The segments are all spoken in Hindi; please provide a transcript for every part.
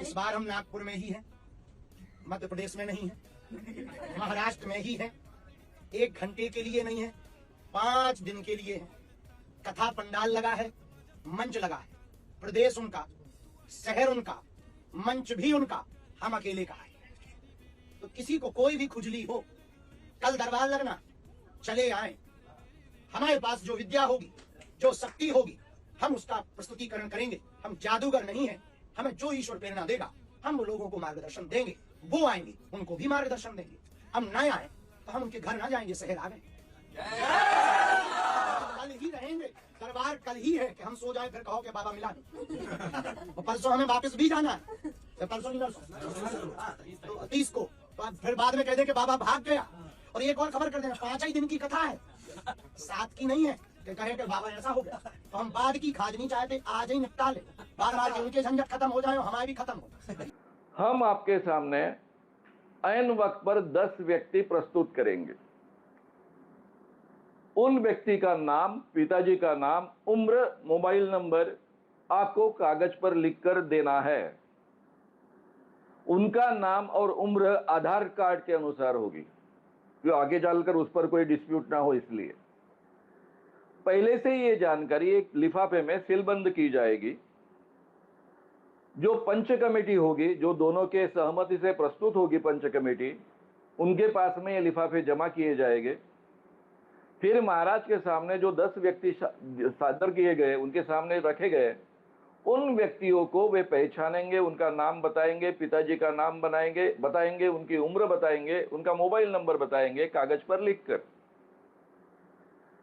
इस बार हम नागपुर में ही हैं, मध्य प्रदेश में नहीं है, महाराष्ट्र में ही है। 1 घंटे के लिए नहीं है, 5 दिन के लिए है। कथा पंडाल लगा है, मंच लगा है, प्रदेश उनका, शहर उनका, मंच भी उनका, हम अकेले का है। तो किसी को कोई भी खुजली हो, कल दरबार लगना, चले आए। हमारे पास जो विद्या होगी, जो शक्ति होगी, हम उसका प्रस्तुतिकरण करेंगे। हम जादूगर नहीं है, हमें जो ईश्वर प्रेरणा देगा हम वो लोगों को मार्गदर्शन देंगे। वो आएंगे, उनको भी मार्गदर्शन देंगे। हम न आए तो हम उनके घर ना जाएंगे, शहर आ गए। कल ही रहेंगे, दरबार कल ही है कि हम सो जाए फिर कहो कि बाबा मिला नहीं। परसों हमें वापस भी जाना है, तो परसों नहीं तो 30 को, तो फिर बाद में कह दे कि बाबा भाग गया। और एक और खबर कर देना, 5 ही दिन की कथा है, 7 की नहीं है कि कहे कि बाबा ऐसा हो गया। तो हम बाद की खाज नहीं चाहते, आज ही निपटा ले, बार उनके झंझट खत्म हो जाए, हमारे भी खत्म हो। हम आपके सामने ऐन वक्त पर 10 व्यक्ति प्रस्तुत करेंगे। उन व्यक्ति का नाम, पिताजी का नाम, उम्र, मोबाइल नंबर आपको कागज पर लिखकर देना है। उनका नाम और उम्र आधार कार्ड के अनुसार होगी, जो आगे चलकर उस पर कोई डिस्प्यूट ना हो। इसलिए पहले से ये जानकारी एक लिफाफे में सीलबंद की जाएगी। जो पंच कमेटी होगी, जो दोनों के सहमति से प्रस्तुत होगी पंच कमेटी, उनके पास में ये लिफाफे जमा किए जाएंगे। फिर महाराज के सामने जो 10 व्यक्ति सादर किए गए, उनके सामने रखे गए, उन व्यक्तियों को वे पहचानेंगे, उनका नाम बताएंगे, पिताजी का नाम बताएंगे, उनकी उम्र बताएंगे, उनका मोबाइल नंबर बताएंगे कागज पर लिखकर।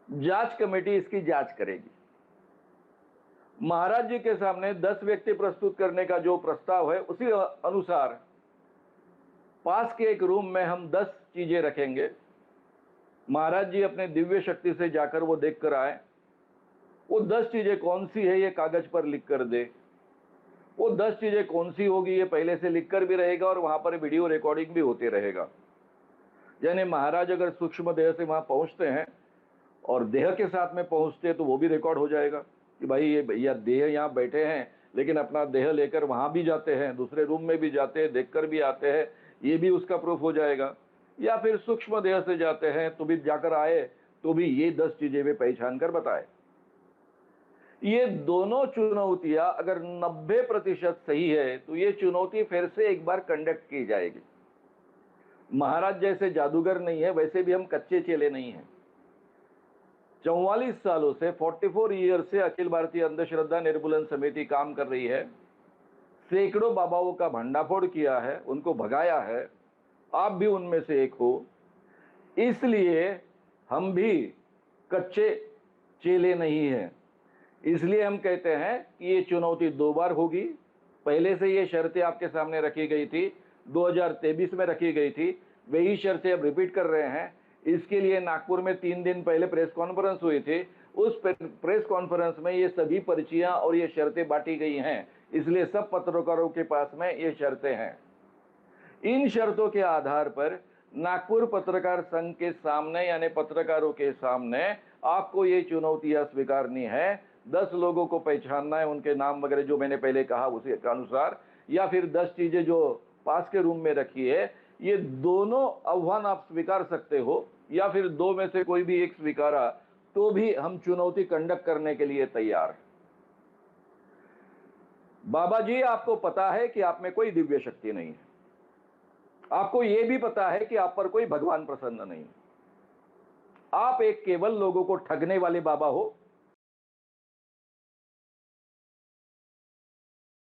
जांच कमेटी इसकी जांच करेगी। महाराज जी के सामने 10 व्यक्ति प्रस्तुत करने का जो प्रस्ताव है, उसी अनुसार पास के एक रूम में हम 10 चीजें रखेंगे। महाराज जी अपने दिव्य शक्ति से जाकर वो देख कर आए, वो 10 चीजें कौन सी है ये कागज पर लिख कर दे। वो 10 चीजें कौन सी होगी ये पहले से लिख कर भी रहेगा और वहां पर वीडियो रिकॉर्डिंग भी होते रहेगा। यानी महाराज अगर सूक्ष्म देह से वहां पहुंचते हैं और देह के साथ में पहुंचते हैं तो वो भी रिकॉर्ड हो जाएगा कि भाई ये भैया देह यहाँ बैठे हैं, लेकिन अपना देह लेकर वहां भी जाते हैं, दूसरे रूम में भी जाते हैं, देखकर भी आते हैं, ये भी उसका प्रूफ हो जाएगा। या फिर सूक्ष्म देह से जाते हैं तो भी जाकर आए तो भी ये 10 चीजें वे पहचान कर बताए। ये दोनों चुनौतियां अगर 90% सही है तो ये चुनौती फिर से एक बार कंडक्ट की जाएगी। महाराज जैसे जादूगर नहीं है, वैसे भी हम कच्चे चेले नहीं हैं। 44 सालों से 44 ईयर से अखिल भारतीय अंधश्रद्धा निर्मूलन समिति काम कर रही है। सैकड़ों बाबाओं का भंडाफोड़ किया है, उनको भगाया है। आप भी उनमें से एक हो। इसलिए हम भी कच्चे चेले नहीं हैं। इसलिए हम कहते हैं कि ये चुनौती 2 बार होगी। पहले से ये शर्तें आपके सामने रखी गई थी, 2023 में रखी गई थी, वही शर्तें अब रिपीट कर रहे हैं। इसके लिए नागपुर में 3 दिन पहले प्रेस कॉन्फ्रेंस हुई थी। उस प्रेस कॉन्फ्रेंस में ये सभी पर्चियां और ये शर्तें बांटी गई हैं। इसलिए सब पत्रकारों के पास में ये शर्तें हैं। इन शर्तों के आधार पर नागपुर पत्रकार संघ के सामने, यानी पत्रकारों के सामने, आपको ये चुनौतियां स्वीकारनी है। 10 लोगों को पहचानना है, उनके नाम वगैरह जो मैंने पहले कहा उसी के अनुसार, या फिर 10 चीजें जो पास के रूम में रखी है। ये दोनों आह्वान आप स्वीकार सकते हो, या फिर 2 में से कोई भी एक स्वीकारा तो भी हम चुनौती कंडक्ट करने के लिए तैयार हैं। बाबा जी, आपको पता है कि आप में कोई दिव्य शक्ति नहीं है। आपको यह भी पता है कि आप पर कोई भगवान प्रसन्न नहीं है। आप एक केवल लोगों को ठगने वाले बाबा हो,